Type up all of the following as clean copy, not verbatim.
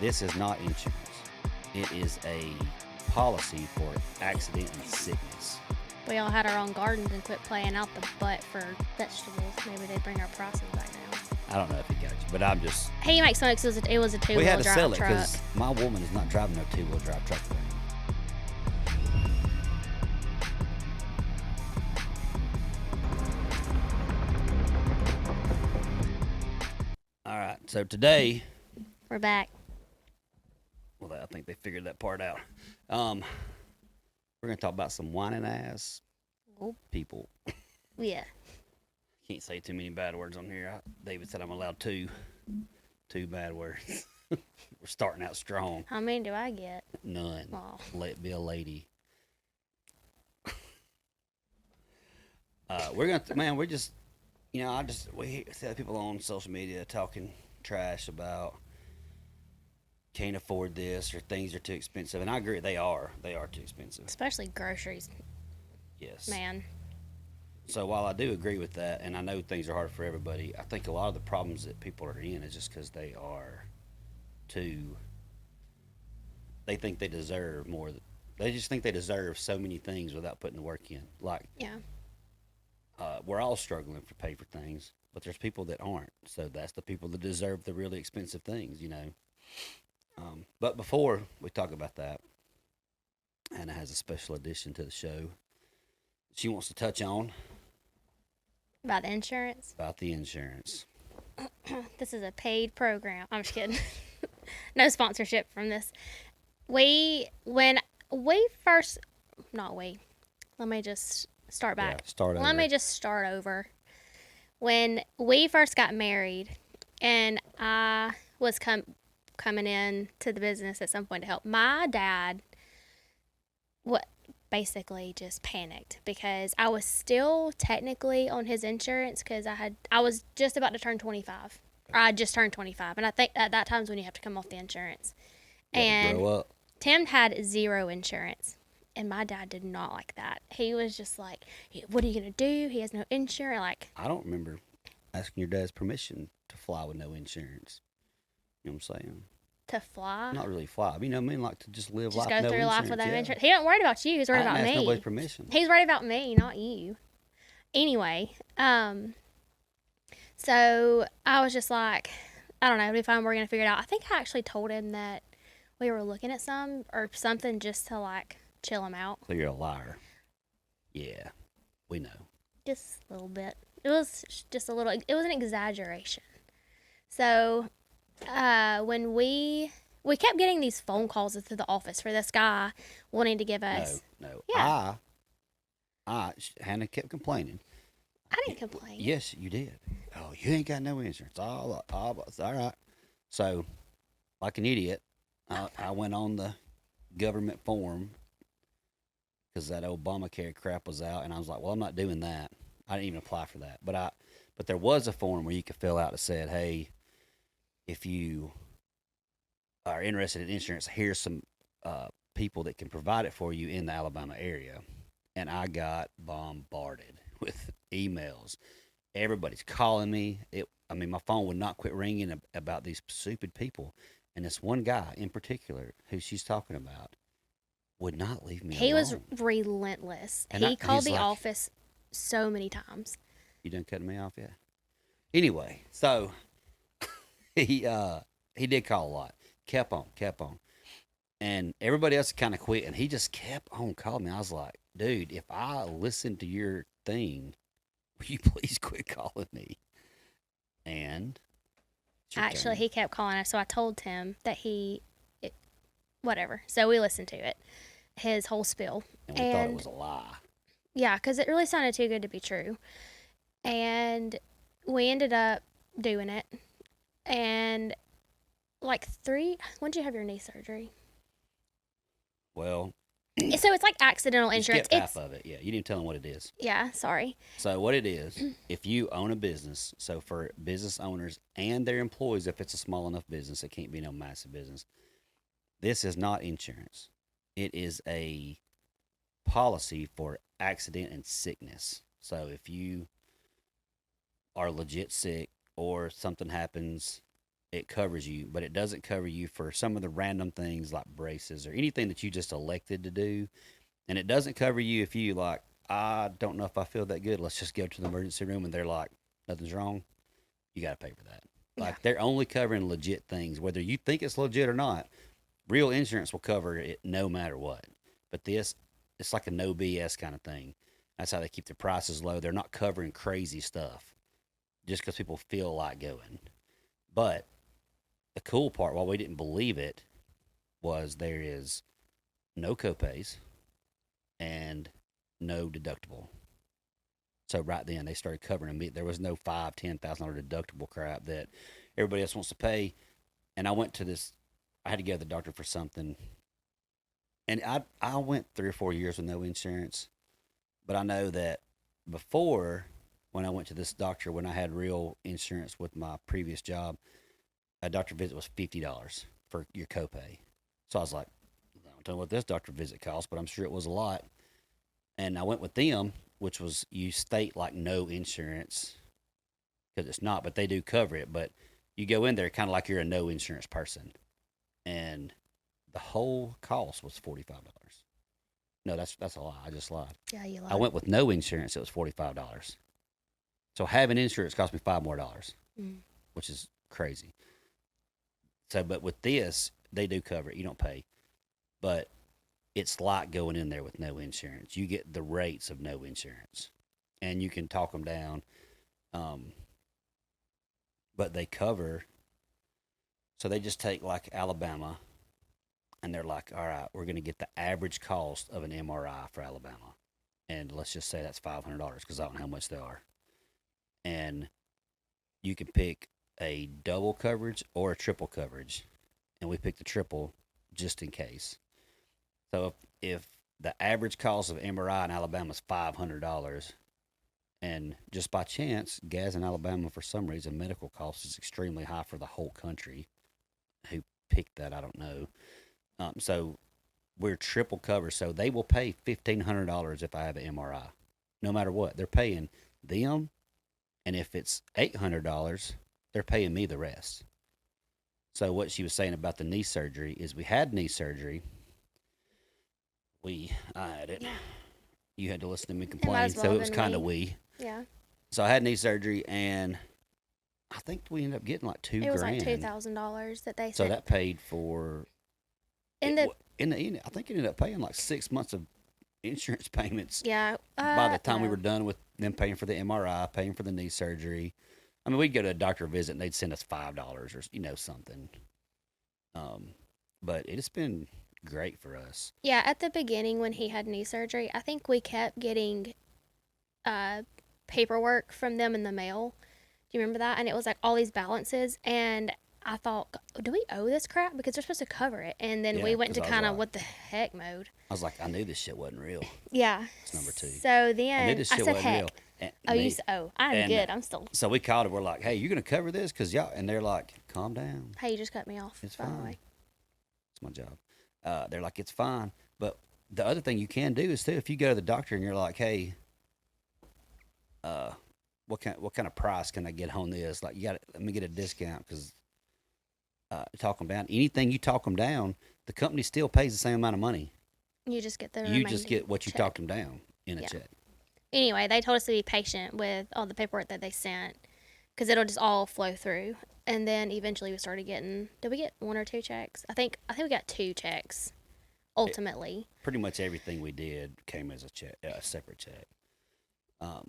This is not insurance. It is a policy for accident and sickness. We all had our own gardens and quit playing out the butt for vegetables. Maybe they bring our prices back down. I don't know if he got you, but I'm just. He makes fun because it was a two-wheel We had to drive sell it truck. because my woman is not driving no two-wheel drive truck. All right, so today, We're back. well, I think they figured that part out. We're gonna talk about some whining ass Oh, people. yeah. Can't say too many bad words on here. David said I'm allowed two bad words. We're starting out strong. How many do I get? None. Oh. Let it be a lady. We're gonna, man. We're just, we see people on social media talking trash about can't afford this or things are too expensive, and I agree they are too expensive. Especially groceries, Yes. man. So while I do agree with that, and I know things are hard for everybody, I think a lot of the problems that people are in is just because they are too. They think they deserve more. They just think they deserve so many things without putting the work in. Like, Yeah. we're all struggling to pay for things, but there's people that aren't. So that's the people that deserve the really expensive things, But before we talk about that, Anna has a special addition to the show. She wants to touch on About the insurance. about the insurance. This is a paid program. I'm just kidding. No sponsorship from this. When we first, not we. Let me just start back. Yeah, start over. Let me just start over. When we first got married, and I was coming in to the business at some point to help, my dad, basically just panicked because I was still technically on his insurance because I was just about to turn 25. Or I just turned 25, and I think at that time's when you have to come off the insurance. You had to And grow up. Tim had zero insurance, and my dad did not like that. He was just like, "What are you gonna do? He has no insurance." Like, I don't remember asking your dad's permission to fly with no insurance. You know what I'm saying? to fly, Not really fly. But, you know what I mean? Like to just live just life go no through life insurance. without Yeah. insurance. He wasn't worried about you. He was worried I didn't about ask nobody's me. permission. He's worried about me, not you. Anyway, so I was just like, I don't know, it'll be fine. We're gonna figure it out. I think I actually told him that we were looking at some or something just to like chill him out, So you're a liar. Yeah, we know. just a little bit. It was just a little. It was an exaggeration. So, when we kept getting these phone calls into the office for this guy wanting to give us. No. Yeah. Hannah kept complaining. I didn't complain. Yes, you did. Oh, you ain't got no insurance. All right. So, like an idiot, I went on the government form because that Obamacare crap was out, and I was like, well, I'm not doing that. I didn't even apply for that. But there was a form where you could fill out that said, hey, if you are interested in insurance, here's some people that can provide it for you in the Alabama area. And I got bombarded with emails. Everybody's calling me. My phone would not quit ringing about these stupid people. And this one guy in particular, who she's talking about, would not leave me He alone. was relentless. And He called he's the like- office so many times. You done cutting me off yet? Anyway, so he did call a lot. Kept on. And everybody else kind of quit, and he just kept on calling me. I was like, dude, if I listen to your thing, will you please quit calling me? And it's your Actually, turn. he kept calling us, so I told him that whatever. So we listened to it, his whole spiel. and we thought it was a lie. Yeah, because it really sounded too good to be true. And we ended up doing it. And like when did you have your knee surgery? Well, So it's like accidental you insurance. skipped half of it. Yeah, you didn't tell them what it is. Yeah, sorry. So what it is, if you own a business, so for business owners and their employees, if it's a small enough business, it can't be no massive business. This is not insurance. It is a policy for accident and sickness. So if you are legit sick or something happens it covers you, but it doesn't cover you for some of the random things like braces or anything that you just elected to do. And it doesn't cover you if you like, I don't know if I feel that good. Let's just go to the emergency room and they're like, nothing's wrong. You got to pay for that. Yeah. Like they're only covering legit things, whether you think it's legit or not. Real insurance will cover it no matter what. But this, it's like a no BS kind of thing. That's how they keep the prices low. They're not covering crazy stuff just because people feel like going. But the cool part, while we didn't believe it, was there is no copays and no deductible. So right then they started covering them. There was no $5,000, $10,000 deductible crap that everybody else wants to pay. And I went to this. I had to go to the doctor for something, and I went 3 or 4 years with no insurance. But I know that before, when I went to this doctor, when I had real insurance with my previous job, a doctor visit was $50 for your copay. So I was like, I don't know what this doctor visit cost, but I'm sure it was a lot. And I went with them, which was you state like no insurance because it's not, but they do cover it. But you go in there kind of like you're a no insurance person, and the whole cost was $45. No, that's a lie. I just lied. Yeah, you I lied. went with no insurance. It was $45. So having insurance cost me $5 more, Mm. which is crazy. So, but with this, they do cover it. You don't pay, but it's like going in there with no insurance. You get the rates of no insurance, and you can talk them down. Um, but they cover. So they just take like Alabama, and they're like, all right, we're going to get the average cost of an MRI for Alabama, and let's just say that's $500 because I don't know how much they are, and you can pick a double coverage or a triple coverage, and we picked the triple just in case. So if the average cost of MRI in Alabama is $500, and just by chance, gas in Alabama for some reason medical cost is extremely high for the whole country. Who picked that? I don't know. So we're triple covered, so they will pay $1,500 if I have an MRI, no matter what. They're paying them, and if it's $800, they're paying me the rest. So what she was saying about the knee surgery is we had knee surgery. I had it. Yeah. You had to listen to me It might complain, as well so it have was been kind of me. we. Yeah. So I had knee surgery, and I think we ended up getting like two It was like grand. $2,000 that they So said. that paid for. In It, the in the end, I think it ended up paying like 6 months of insurance payments yeah. by the time we No. were done with them paying for the MRI, paying for the knee surgery. I mean, we'd go to a doctor visit and they'd send us $5 or something. Um, but it's been great for us. Yeah, at the beginning when he had knee surgery, I think we kept getting uh paperwork from them in the mail. Do you remember that? And it was like all these balances, and I thought, do we owe this crap? Because they're supposed to cover it. And then Yeah, we went because into I was kind of like, what the heck mode. I was like, I knew this shit wasn't real. Yeah. It's number two. So I knew then this I shit said, wasn't real. heck. And Oh, you me, said, oh, I'm and good. I'm still. so we called it. We're like, hey, you gonna cover this? Cause y'all, and they're like, calm down. Hey, you just cut me off, It's by the fine. way. It's my job. They're like, it's fine. But the other thing you can do is too, if you go to the doctor and you're like, hey, uh, what kind of price can I get on this? Like, you got to let me get a discount because talk them down. Anything you talk them down, the company still pays the same amount of money. You just get the You just get what you check. talked them down in a Yeah. check. Anyway, they told us to be patient with all the paperwork that they sent because it'll just all flow through. And then eventually we started getting. Did we get one or two checks? I think we got two checks ultimately. Pretty much everything we did came as a check, a separate check. Um,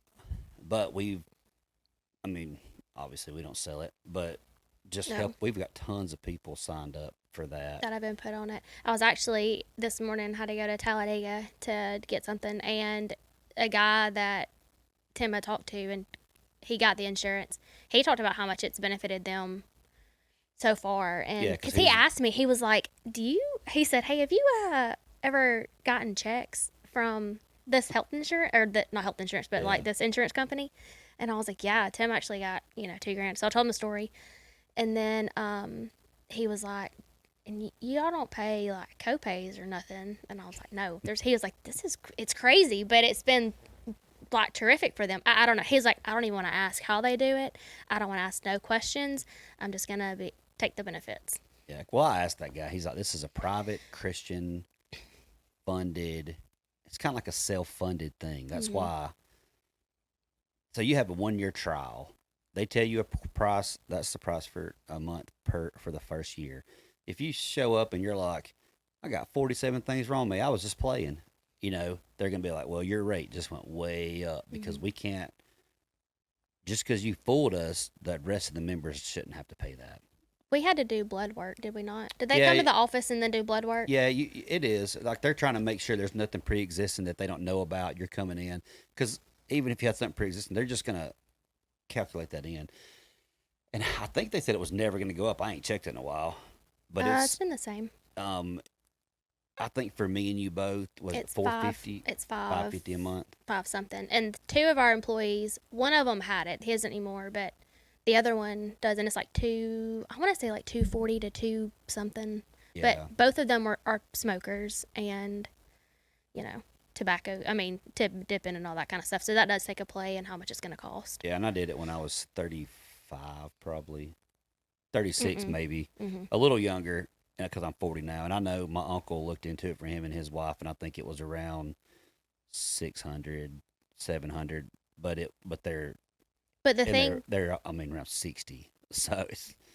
but I mean, obviously we don't sell it, but just No. help. We've got tons of people signed up for that. That I've been put on it. I was actually this morning had to go to Talladega to get something, and a guy that Tim had talked to, and he got the insurance. He talked about how much it's benefited them so far, and Yeah, 'cause because he he's- asked me, he was like, "Do you?" He said, "Hey, have you ever gotten checks from this health insurance or the not health insurance, but Yeah. like this insurance company?" And I was like, "Yeah, Tim actually got $2,000." So I told him the story, and then he was like, and y'all don't pay like copays or nothing. And I was like, no. He was like, it's crazy, but it's been like terrific for them. I don't know. He's like, I don't even want to ask how they do it. I don't want to ask no questions. I'm just gonna be take the benefits. Yeah. Well, I asked that guy. He's like, this is a private Christian funded. It's kind of like a self-funded thing. That's Mhm. why. So you have a 1 year trial. They tell you a price. That's the price for a month for the first year. If you show up and you're like, I got 47 things wrong with me. I was just playing. They're gonna be like, well, your rate just went way up because Mhm. we can't. Just because you fooled us, the rest of the members shouldn't have to pay that. We had to do blood work, did we not? Did they Yeah, come to the office and then do blood work? yeah, it is. Like they're trying to make sure there's nothing pre-existing that they don't know about. You're coming in because even if you have something pre-existing, they're just gonna calculate that in. And I think they said it was never gonna go up. I ain't checked it in a while, but It's been the same. um, I think for me and you both was it It's 450, It's 550 a month. five something. And two of our employees, one of them had it. He isn't anymore, but the other one doesn't. It's like I want to say like 240 to two something. Yeah, But both of them are smokers and, tobacco. I mean, tip dipping and all that kind of stuff. So that does take a play in how much it's going to cost. yeah, and I did it when I was 35, probably 36, Mm-mm. maybe Mm-hmm. a little younger because I'm 40 now, and I know my uncle looked into it for him and his wife, and I think it was around 600, 700, but they're But the and thing, they're I mean around 60, so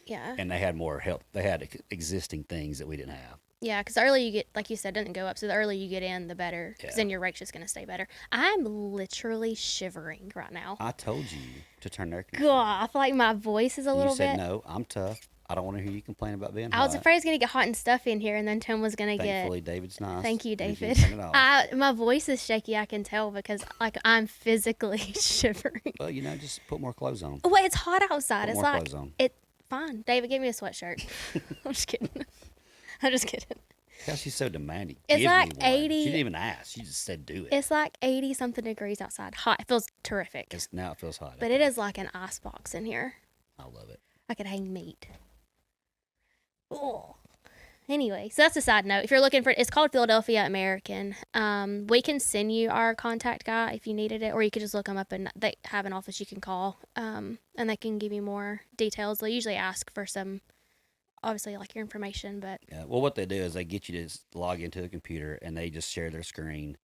yeah, and they had more help. They had existing things that we didn't have. yeah, because the earlier you get, like you said, doesn't go up. So the earlier you get in, the better. Because Yeah. then your rate's just going to stay better. I'm literally shivering right now. I told you to turn the air conditioner. God, I feel like my voice is a And little you said bit. no. I'm tough. I don't want to hear you complain about being I was hot. afraid it's gonna get hot and stuffy in here, and then Tim was gonna Thankfully, David's nice. Thank you, and he David. can turn it off. My voice is shaky. I can tell because like I'm physically shivering. Well, just put more clothes on. Well, it's hot outside. Put It's more like clothes on. fine. David, give me a sweatshirt. I'm just kidding. I'm just kidding. Gosh, she's so demanding. It's Give like me one. 80 She didn't even ask. She just said do it. It's like 80 something degrees outside. Hot. It feels terrific. Now it feels hot. But it is like an ice box in here. I love it. I could hang meat. Oh. Anyway, so that's a side note. If you're looking for it's called Philadelphia American. We can send you our contact guy if you needed it, or you could just look them up and they have an office you can call. And they can give you more details. They usually ask for some, obviously, like your information, but Yeah. Well, what they do is they get you to log into the computer and they just share their screen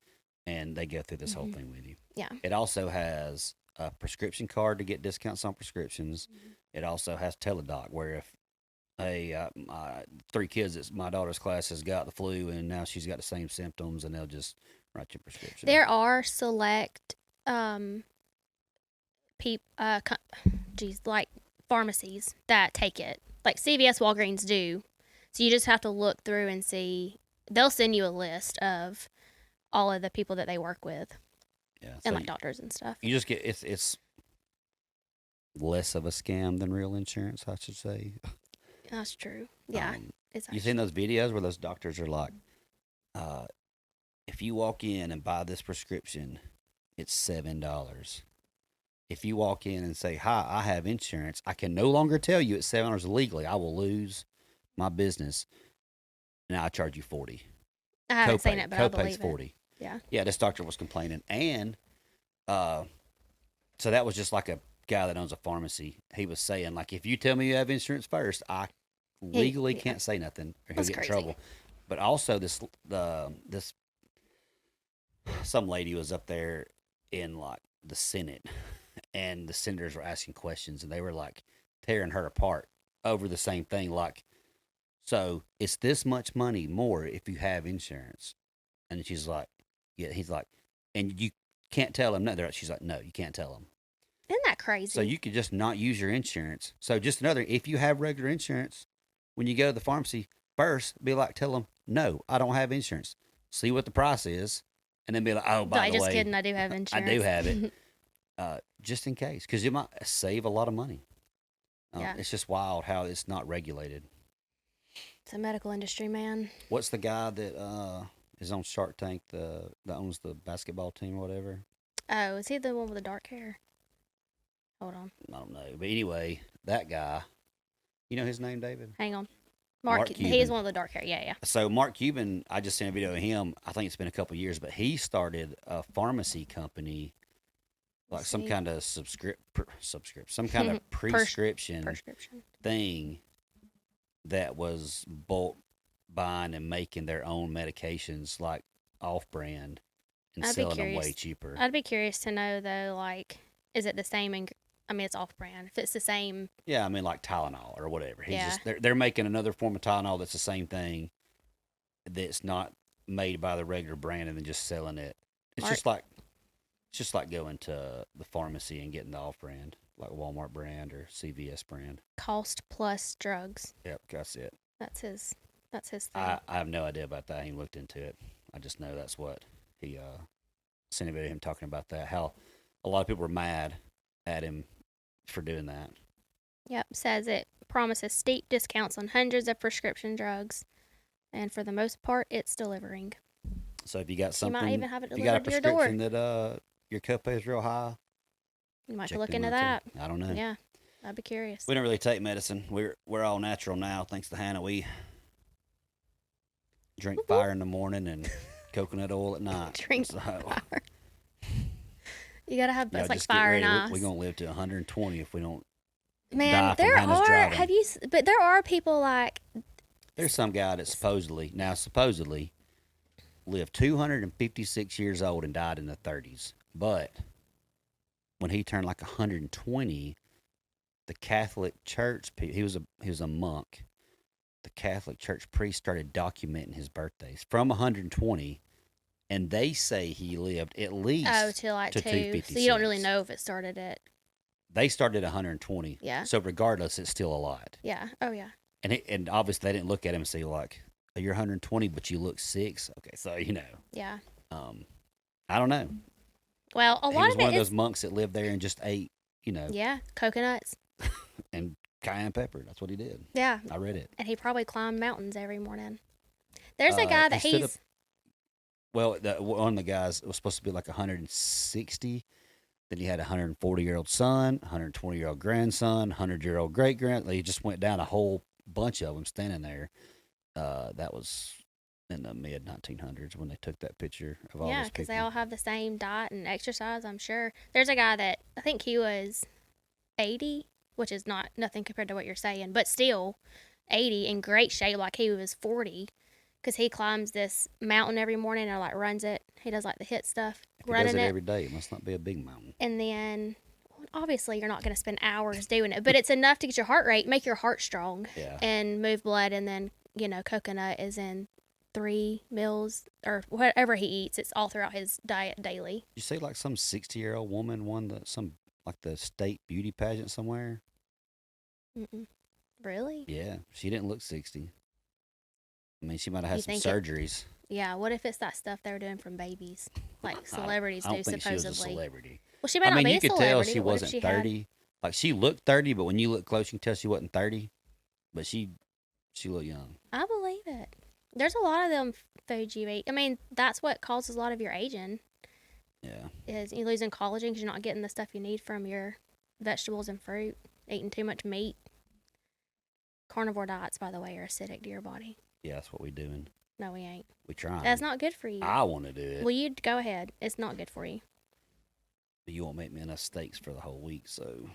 and they go through this whole thing with you. yeah. It also has a prescription card to get discounts on prescriptions. It also has Teledoc, where if my 3 kids at my daughter's class has got the flu and now she's got the same symptoms, and they'll just write you a prescription. There are select, like pharmacies that take it. Like CVS, Walgreens do. So you just have to look through and see. They'll send you a list of all of the people that they work with Yeah. and like doctors and stuff. You just get it's less of a scam than real insurance, I should say. That's true. Yeah. It's You seen those videos where those doctors are like, if you walk in and buy this prescription, it's $7. If you walk in and say, "Hi, I have insurance," I can no longer tell you it's $7 legally. I will lose my business. Now I charge you 40. I haven't seen it, but I Copay's believe 40. it. Yeah. Yeah, this doctor was complaining, and so that was just like a guy that owns a pharmacy. He was saying, like, if you tell me you have insurance first, I legally yeah. can't say nothing, or he'll That's get in crazy. trouble. But also, this some lady was up there in like the Senate, and the senators were asking questions, and they were like tearing her apart over the same thing. Like, so it's this much money more if you have insurance, and she's like, yeah. He's like, and you can't tell him no. She's like, no, you can't tell him. Isn't that crazy? So you could just not use your insurance. So just another, if you have regular insurance, when you go to the pharmacy first, be like, tell them, no, I don't have insurance. See what the price is, and then be like, oh, by the just way, kidding. I do have I insurance. do have it, just in case, because you might save a lot of money. Yeah. It's just wild how it's not regulated. It's a medical industry, man. What's the guy that is on Shark Tank, that owns the basketball team or whatever? Oh, is he the one with the dark hair? Hold on. I don't know. But anyway, that guy, you know his name, David? Hang on. Mark He's Cuban. one with the dark hair. Yeah, yeah. So Mark Cuban, I just seen a video of him. I think it's been a couple of years, but he started a pharmacy company, like some See? kind of some kind of prescription Prescription. thing that was bulk buying and making their own medications like off brand and I'd be selling them way curious. cheaper. I'd be curious to know though, like, is it the same? I mean, it's off brand. If it's the same, Yeah, I mean like Tylenol or whatever. He's yeah, just they're making another form of Tylenol that's the same thing that's not made by the regular brand and then just selling it. It's Mark, just like it's just like going to the pharmacy and getting the off brand, like Walmart brand or CVS brand. cost plus drugs. Yep, that's it. That's his. That's his thing. I have no idea about that. I ain't looked into it. I just know that's what he sent a video of him talking about that. How a lot of people were mad at him for doing that. Yep, says it promises steep discounts on hundreds of prescription drugs, and for the most part, it's delivering. So if you got You something, might even have it if you got a delivered to your door. prescription that your copay is real high, You might have check to look them into out that. too. I don't know. Yeah, I'd be curious. We don't really take medicine. We're all natural now, thanks to Hannah. We drink Whoop, whoop. fire in the morning and coconut oil at night. Drink So, fire. You gotta have y'all it's like just get fire ready. and ice. We're gonna live to 120 if we don't die Man, from there Hannah's are. driving. Have you? But there are people like There's some guy that supposedly lived 256 years old and died in the 30s. But when he turned like 120, the Catholic Church he was a monk. The Catholic Church priest started documenting his birthdays from 120, and they say he lived at least to like to 2. So you don't really 256. know if it started at They started at 120. yeah, So regardless, it's still a lot. yeah, oh yeah, And obviously they didn't look at him and say like, "Oh, you're 120, but you look 6." Okay, so yeah. um, I don't know. Well, a He lot was of one it of is those monks that lived there and just ate, yeah, coconuts. and cayenne pepper. That's what he did. Yeah, I read it. and he probably climbed mountains every morning. There's a guy He that stood up. he's Well, one of the guys was supposed to be like 160. Then he had a 140-year-old son, 120-year-old grandson, 100-year-old great grand. He just went down a whole bunch of them standing there. That was in the mid 1900s when they took that picture of all yeah, those because people. they all have the same diet and exercise. I'm sure there's a guy that I think he was 80, which is not nothing compared to what you're saying, but still 80 in great shape, like he was 40, because he climbs this mountain every morning and like runs it. He does like the hit stuff, If he does running it it, every day, it must not be a big mountain. and then obviously you're not going to spend hours doing it, but it's enough to get your heart rate, make your heart strong, Yeah. and move blood. And then coconut is in 3 meals or whatever he eats. It's all throughout his diet daily. You say like some 60-year-old woman won the state beauty pageant somewhere? Mm-mm. Really? Yeah, she didn't look 60. I mean, she might have You had some think it- surgeries. Yeah. What if it's that stuff they were doing from babies, like celebrities I don't do think she was a supposedly? celebrity. Well, she might I not mean, be you a could tell celebrity. she but what if wasn't she had? 30. Like she looked 30, but when you look close, you can tell she wasn't 30. But she looked young. I believe it. There's a lot of them foods you eat. I mean, that's what causes a lot of your aging. Yeah. Is you losing collagen because you're not getting the stuff you need from your vegetables and fruit, eating too much meat. Carnivore diets, by the way, are acidic to your body. Yeah, that's what we doing. No, we ain't. We trying. That's not good for you. I want to do it. Well, you go ahead. It's not good for you. But you won't make me enough steaks for the whole week, so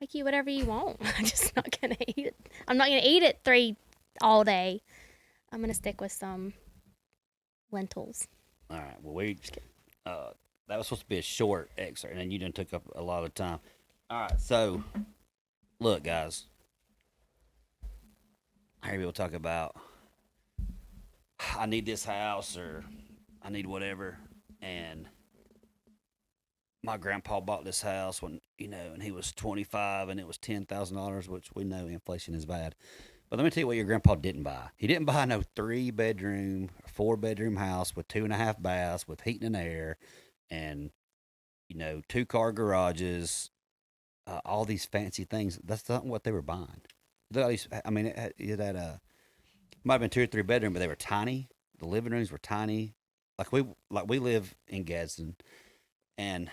Make you whatever you want. I'm just not gonna eat it. I'm not gonna eat it 3 all day. I'm gonna stick with some lentils. all right. Well, that was supposed to be a short excerpt, and then you done took up a lot of time. All right, so look, guys. I hear people talk about I need this house or I need whatever, and my grandpa bought this house when and he was 25, and it was $10,000, which we know inflation is bad. But let me tell you what your grandpa didn't buy. He didn't buy no 3-bedroom, 4-bedroom house with 2.5 baths with heating and air, and 2-car garages, all these fancy things. That's not what they were buying. I mean, it had might have been 2 or 3 bedroom, but they were tiny. The living rooms were tiny. Like we live in Gadsden, and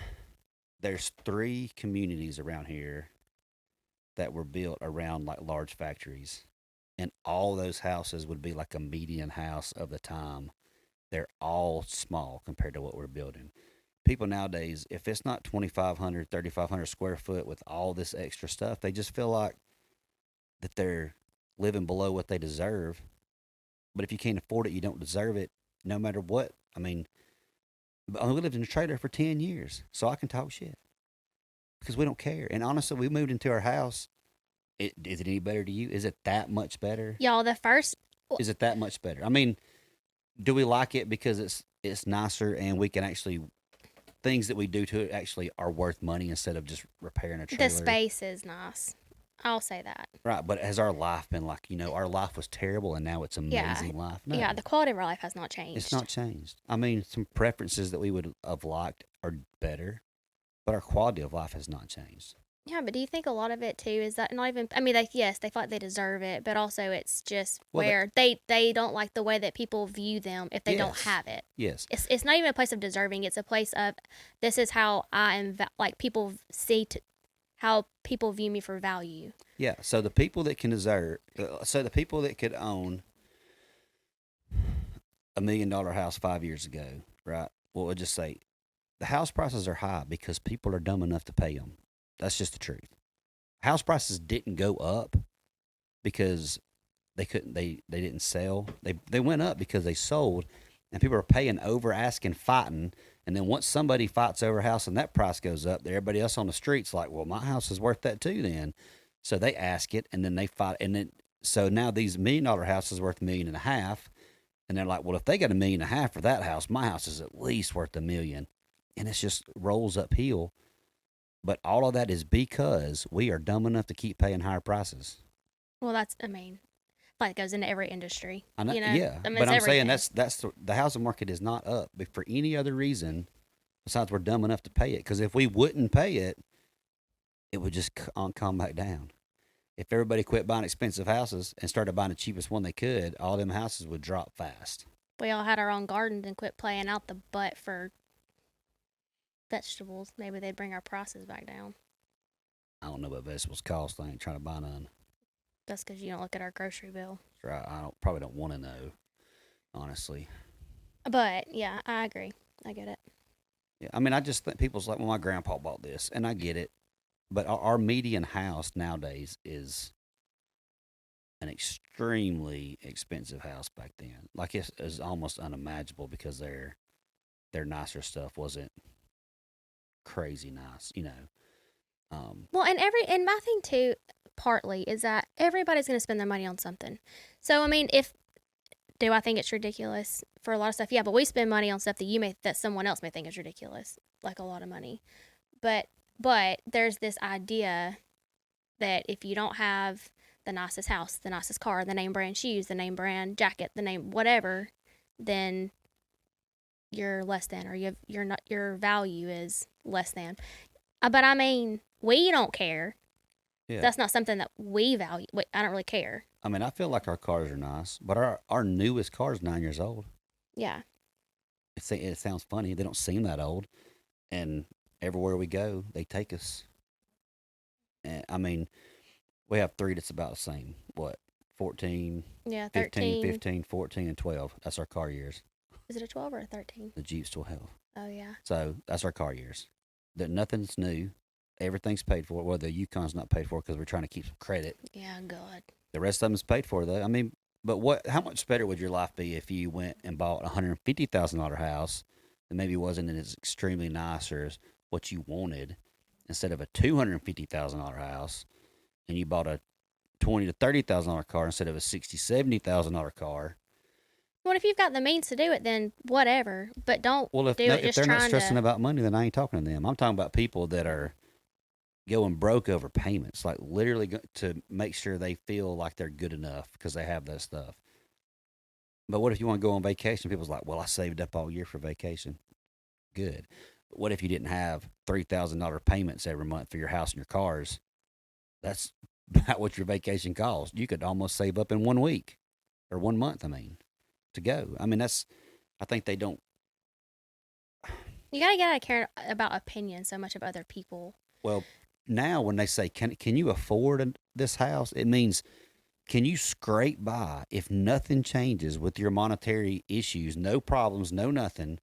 there's 3 communities around here that were built around like large factories, and all those houses would be like a median house of the time. They're all small compared to what we're building. People nowadays, if it's not 2,500, 3,500 square foot with all this extra stuff, they just feel like that they're living below what they deserve. But if you can't afford it, you don't deserve it, no matter what. I mean, but we lived in a trailer for 10 years, so I can talk shit because we don't care. And honestly, we moved into our house. Is it any better to you? Is it that much better? Y'all, the first, Is it that much better? I mean, do we like it because it's nicer and we can actually things that we do to it actually are worth money instead of just repairing a trailer? the space is nice. I'll say that. Right, but has our life been like, our life was terrible and now it's Yeah. amazing life? No. Yeah, the quality of our life has not changed. It's not changed. I mean, some preferences that we would have liked are better, but our quality of life has not changed. Yeah, but do you think a lot of it too is that not even? I mean, like yes, they feel like they deserve it, but also it's just Well, where they don't like the way that people view them if they don't Yes. have it. Yes. It's not even a place of deserving. It's a place of this is how I am. Like people see how people view me for value. Yeah. So the people that can deserve, so the people that could own $1 million house 5 years ago, right? Well, we'll just say the house prices are high because people are dumb enough to pay them. That's just the truth. House prices didn't go up because they didn't sell. They went up because they sold, and people are paying over asking, fighting. And then once somebody fights over a house and that price goes up, everybody else on the street's like, well, my house is worth that too then. So they ask it and then they fight. And then, so now these $1 million houses worth 1.5 million. And they're like, well, if they got 1.5 million for that house, my house is at least worth 1 million. And it's just rolls uphill. But all of that is because we are dumb enough to keep paying higher prices. Well, that's I mean, like it goes into every industry. I know, You know? yeah, I mean, but it's I'm saying everything. that's the housing market is not up, but for any other reason besides we're dumb enough to pay it. Because if we wouldn't pay it, it would just come back down. If everybody quit buying expensive houses and started buying the cheapest one they could, all them houses would drop fast. We all had our own gardens and quit playing out the butt for vegetables. Maybe they'd bring our prices back down. I don't know what vegetables cost. I ain't trying to buy none. That's because you don't look at our grocery bill. Right? I probably don't want to know, honestly. But yeah, I agree. I get it. Yeah, I mean, I just think people's like, well, my grandpa bought this, and I get it, but our median house nowadays is an extremely expensive house back then. Like it's almost unimaginable because their nicer stuff wasn't crazy nice, Well, and my thing too, partly is that everybody's going to spend their money on something. So I mean, if do I think it's ridiculous for a lot of stuff? Yeah, but we spend money on stuff that someone else may think is ridiculous, like a lot of money. But there's this idea that if you don't have the nicest house, the nicest car, the name brand shoes, the name brand jacket, the name whatever, then you're less than, or you're not, your value is less than. But I mean, we don't care. Yeah. That's not something that we value. I don't really care. I mean, I feel like our cars are nice, but our newest car is 9 years old. Yeah. It sounds funny. They don't seem that old, and everywhere we go, they take us. And I mean, we have three that's about the same. What? 14, Yeah, 15, 13. 15, 14, and 12. That's our car years. Is it a 12 or a 13? The Jeep's 12. Oh, yeah. So that's our car years. That nothing's new. Everything's paid for. Well, the Yukon's not paid for because we're trying to keep some credit. Yeah, God. The rest of them is paid for though. I mean, but what? How much better would your life be if you went and bought $150,000 house that maybe wasn't as extremely nice or as what you wanted, instead of a $250,000 house, and you bought a $20,000 to $30,000 car instead of a $60,000 to $70,000 car? Well, if you've got the means to do it, then whatever. But don't Well, do it if just they're not trying stressing to. about money, then I ain't talking to them. I'm talking about people that are going broke over payments, like literally to make sure they feel like they're good enough because they have that stuff. But what if you want to go on vacation? People's like, well, I saved up all year for vacation. Good. But what if you didn't have $3,000 payments every month for your house and your cars? That's about what your vacation costs. You could almost save up in 1 week or 1 month, I mean, to go. I mean, I think they don't. You got to get out of caring about opinions so much of other people. Well, now when they say, can you afford this house? It means, can you scrape by if nothing changes with your monetary issues, no problems, no nothing?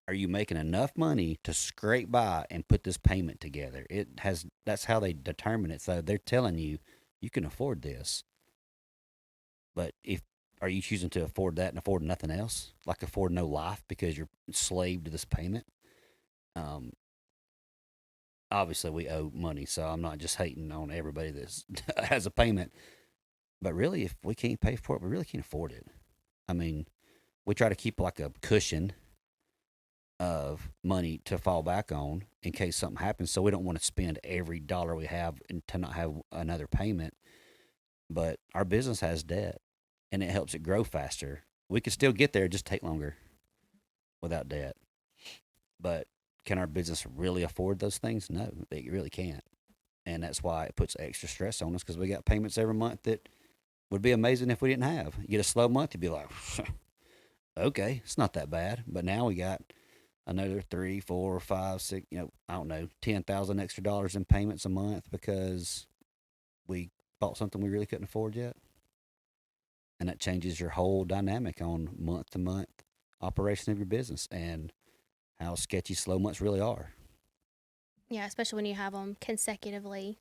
Are you making enough money to scrape by and put this payment together? That's how they determine it. So they're telling you, you can afford this. But if are you choosing to afford that and afford nothing else, like afford no life because you're enslaved to this payment? Um, Obviously we owe money, so I'm not just hating on everybody that has a payment. But really, if we can't pay for it, we really can't afford it. I mean, we try to keep like a cushion of money to fall back on in case something happens. So we don't want to spend every dollar we have and to not have another payment. But our business has debt, and it helps it grow faster. We could still get there, just take longer without debt. But can our business really afford those things? No, they really can't. And that's why it puts extra stress on us because we got payments every month that would be amazing if we didn't have. You get a slow month, you'd be like, okay, it's not that bad. But now we got another 3, 4, 5, 6, I don't know, 10,000 extra dollars in payments a month because we bought something we really couldn't afford yet. And that changes your whole dynamic on month to month operation of your business and how sketchy slow months really are. Yeah, especially when you have them consecutively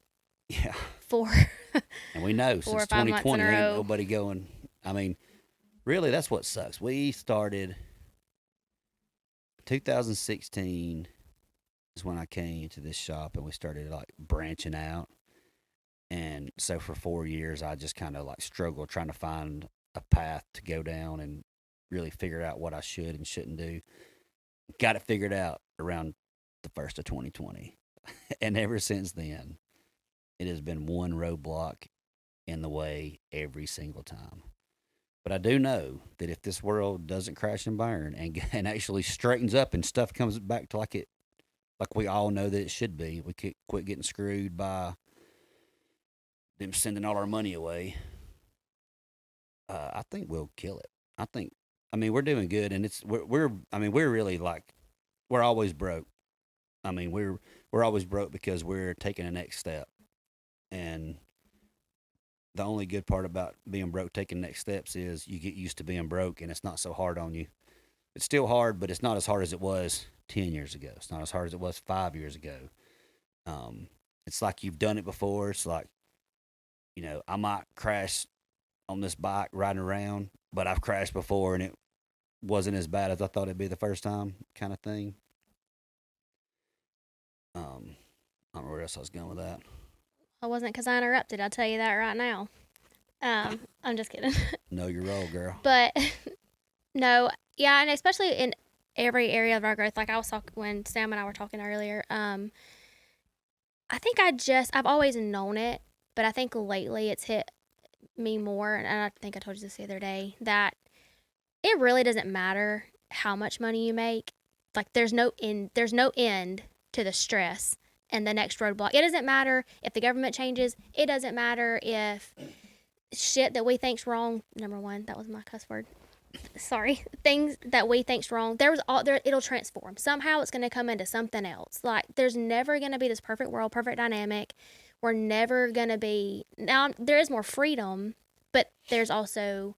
Yeah. for And we know 4 or since 5 months in 2020, a ain't row. nobody going. I mean, really, that's what sucks. We started 2016 is when I came to this shop and we started like branching out. And so for 4 years, I just kind of like struggled trying to find a path to go down and really figure out what I should and shouldn't do. Got it figured out around the first of 2020. And ever since then, it has been one roadblock in the way every single time. But I do know that if this world doesn't crash and burn and actually straightens up and stuff comes back to like we all know that it should be, we could quit getting screwed by them sending all our money away. I think we'll kill it. I think. I mean, we're doing good, and we're. I mean, we're really like we're always broke. I mean, we're always broke because we're taking the next step, and the only good part about being broke, taking next steps, is you get used to being broke, and it's not so hard on you. It's still hard, but it's not as hard as it was 10 years ago. It's not as hard as it was 5 years ago. Um, it's like you've done it before. It's like I might crash on this bike riding around, but I've crashed before and it wasn't as bad as I thought it'd be the first time, kind of thing. I don't know where else I was going with that. I wasn't because I interrupted. I'll tell you that right now. I'm just kidding. Know your role, girl. But no, yeah, and especially in every area of our growth. Like I was talking when Sam and I were talking earlier. I think I've always known it, but I think lately it's hit me more. And I think I told you this the other day that it really doesn't matter how much money you make. Like there's no end to the stress and the next roadblock. It doesn't matter if the government changes. It doesn't matter if shit that we think's wrong. Number one, that was my cuss word. Sorry, things that we think's wrong. It'll transform. Somehow it's going to come into something else. Like there's never going to be this perfect world, perfect dynamic. We're never going to be. Now there is more freedom, but there's also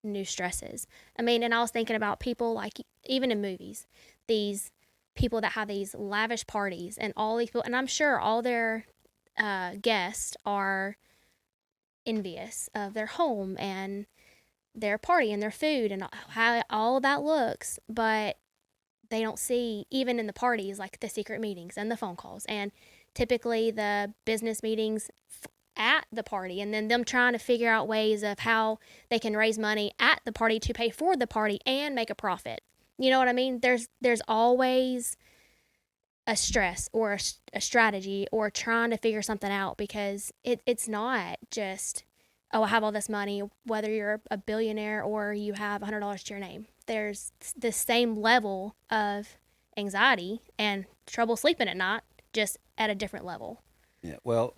new stresses. I mean, and I was thinking about people like even in movies, these people that have these lavish parties and all these people, and I'm sure all their guests are envious of their home and their party and their food and how all that looks, but they don't see even in the parties like the secret meetings and the phone calls and typically the business meetings at the party and then them trying to figure out ways of how they can raise money at the party to pay for the party and make a profit. You know what I mean? There's always a stress or a strategy or trying to figure something out because it's not just oh I have all this money whether you're a billionaire or you have $100 to your name. There's the same level of anxiety and trouble sleeping at night, just at a different level. Yeah. Well,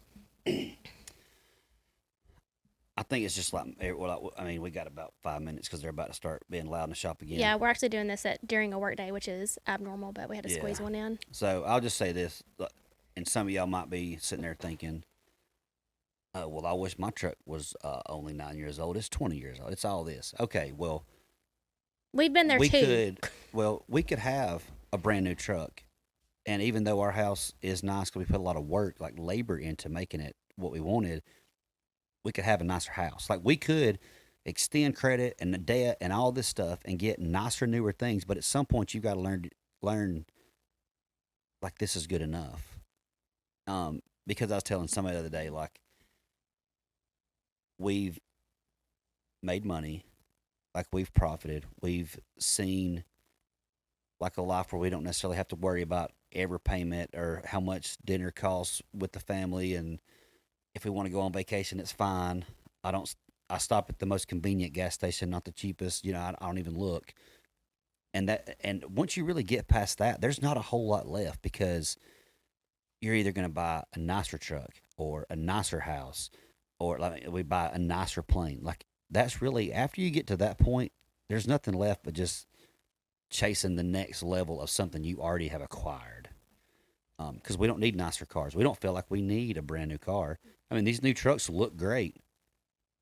I think it's just like well, I mean, we got about 5 minutes because they're about to start being loud in the shop again. Yeah, we're actually doing this during a work day, which is abnormal, but we had to squeeze one in. So I'll just say this, and some of y'all might be sitting there thinking, well, I wish my truck was only 9 years old. It's 20 years old. It's all this. Okay, well, We've been there we too. we could have a brand new truck, and even though our house is nice because we put a lot of work, like labor, into making it what we wanted, we could have a nicer house. Like we could. extend credit and the debt and all this stuff and get nicer, newer things. But at some point, you've got to learn like this is good enough. Because I was telling somebody the other day, like we've made money, like we've profited, we've seen like a life where we don't necessarily have to worry about every payment or how much dinner costs with the family, and if we want to go on vacation, it's fine. I don't. I stop at the most convenient gas station, not the cheapest. I don't even look. And once you really get past that, there's not a whole lot left because you're either going to buy a nicer truck or a nicer house, or like we buy a nicer plane. Like that's really after you get to that point, there's nothing left but just chasing the next level of something you already have acquired. Because we don't need nicer cars. We don't feel like we need a brand new car. I mean, these new trucks look great,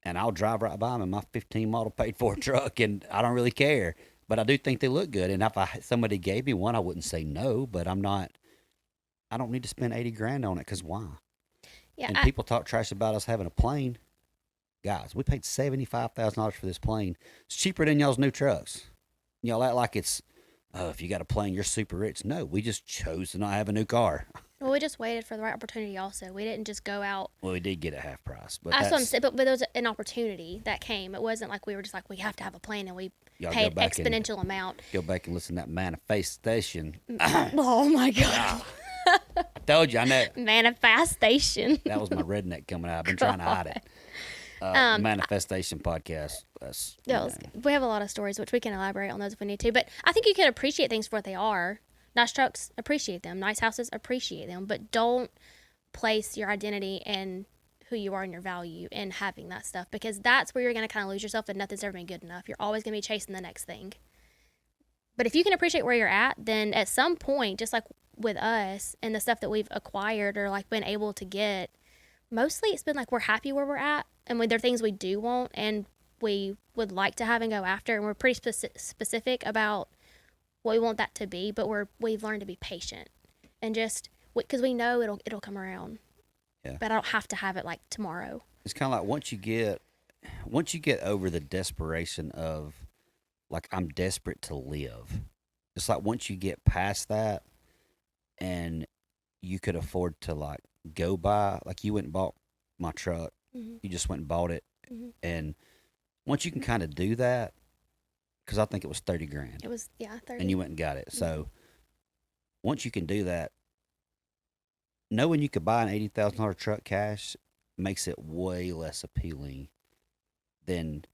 and I'll drive right by them in my 15 model paid for truck, and I don't really care. But I do think they look good, and if somebody gave me one, I wouldn't say no. But I'm not. I don't need to spend 80 grand on it because why? Yeah, And people talk trash about us having a plane. Guys, we paid $75,000 for this plane. It's cheaper than y'all's new trucks. Y'all act like it's, oh, if you got a plane, you're super rich. No, we just chose to not have a new car. well, we just waited for the right opportunity. Also, we didn't just go out. Well, we did get a half price, but That's what I'm saying. But there was an opportunity that came. It wasn't like we were just like we have to have a plan and we y'all paid exponential amount. Go back and listen to that manifestation. Oh my god! I told you, I know. Manifestation. That was my redneck coming out. I've been trying to hide it. Manifestation podcast. We have a lot of stories, which we can elaborate on those if we need to. But I think you can appreciate things for what they are. Nice trucks, appreciate them. Nice houses, appreciate them. But don't place your identity and who you are and your value in having that stuff, because that's where you're going to kind of lose yourself and nothing's ever been good enough. You're always going to be chasing the next thing. But if you can appreciate where you're at, then at some point, just like with us and the stuff that we've acquired or like been able to get, mostly it's been like we're happy where we're at, and when there are things we do want and we would like to have and go after, and we're pretty specific about what we want that to be, but we've learned to be patient and just because we know it'll come around. Yeah. But I don't have to have it like tomorrow. It's kind of like once you get over the desperation of like I'm desperate to live. It's like once you get past that and you could afford to like go buy, like you went and bought my truck. Mm-hmm. You just went and bought it. Mm-hmm. And once you can kind of do that, because I think it was 30 grand. It was, yeah, 30. And you went and got it. Mm-hmm. So once you can do that, knowing you could buy an $80,000 truck cash makes it way less appealing than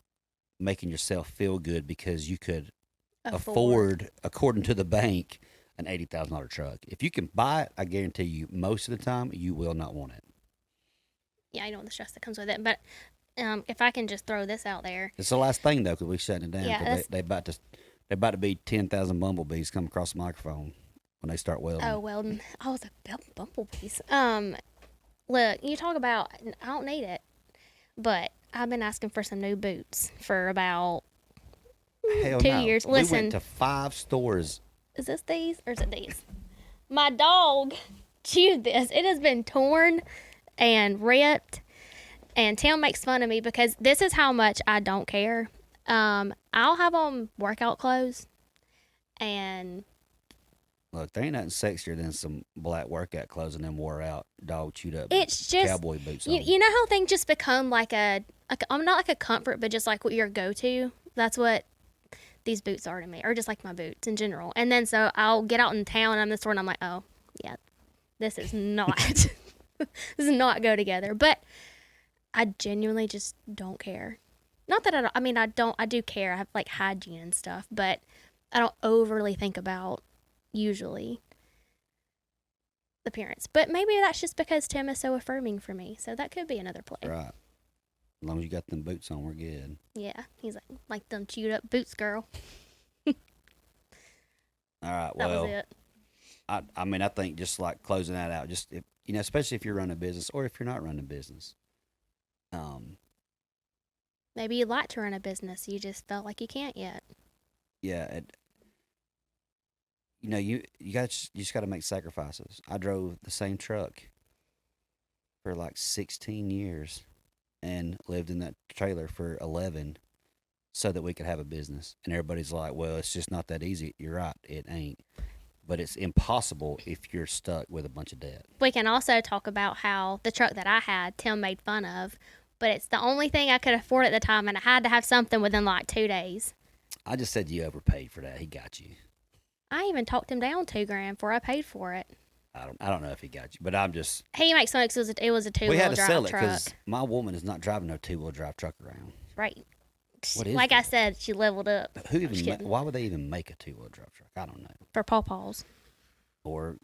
making yourself feel good because you could afford according to the bank, an $80,000 truck. If you can buy it, I guarantee you, most of the time, you will not want it. Yeah, I know the stress that comes with it, but if I can just throw this out there, it's the last thing though, because we're shutting it down. Yeah, they about to be 10,000 bumblebees come across the microphone when they start welding. Oh, welding. I was like bumblebees. Look, you talk about I don't need it, but I've been asking for some new boots for about Hell 2 no. years. We Listen, went to 5 stores. is this these or is it these? My dog chewed this. It has been torn and ripped, and Tim makes fun of me because this is how much I don't care. I'll have on workout clothes, and Look, there ain't nothing sexier than some black workout clothes and them wore out, dog chewed up it's just cowboy boots on. you know how things just become like I'm not like a comfort, but just like what your go-to. That's what these boots are to me, or just like my boots in general. And then so I'll get out in town and I'm in the store and I'm like, oh yeah, this is not this does not go together. But I genuinely just don't care. Not that I do care. I have like hygiene and stuff, but I don't overly think about usually the appearance. But maybe that's just because Tim is so affirming for me. So that could be another play. Right. As long as you got them boots on, we're good. Yeah. He's like them chewed up boots, girl. All right. That Well, was it. I think just like closing that out, just if, especially if you're running a business or if you're not running a business. Maybe you'd like to run a business. You just felt like you can't yet. Yeah. You just got to make sacrifices. I drove the same truck for like 16 years and lived in that trailer for 11. so that we could have a business. And everybody's like, well, it's just not that easy. You're right, it ain't. But it's impossible if you're stuck with a bunch of debt. We can also talk about how the truck that I had, Tim made fun of, but it's the only thing I could afford at the time, and I had to have something within like 2 days. I just said you overpaid for that. He got you. I even talked him down $2,000 before I paid for it. I don't know if he got you, but I'm just. He makes fun because it was a We had two-wheel to sell drive it truck. because my woman is not driving no 2-wheel drive truck around. Right. What is Like I that? said, she leveled up Who I'm just even? kidding. Why would they even make a 2-wheel drive truck? I don't know. for pawpaws. Or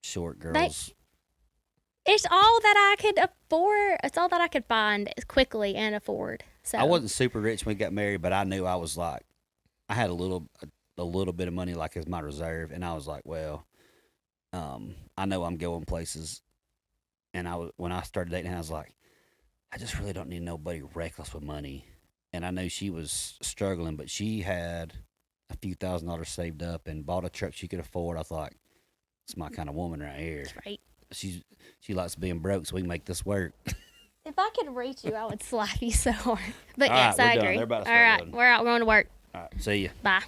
short girls. It's all that I could afford. It's all that I could find quickly and afford. So I wasn't super rich when we got married, but I knew I was like, I had a little bit of money like as my reserve, and I was like, well, I know I'm going places, and when I started dating, I was like, I just really don't need nobody reckless with money, and I knew she was struggling, but she had a few $1,000s saved up and bought a truck she could afford. I thought, it's my kind of woman right here. right. She likes being broke, so we can make this work. If I could reach you, I would slap you so hard. But All yes, right, we're I done. agree. They're about to All start right, loading. we're out. We're going to work. All right, see ya. Bye.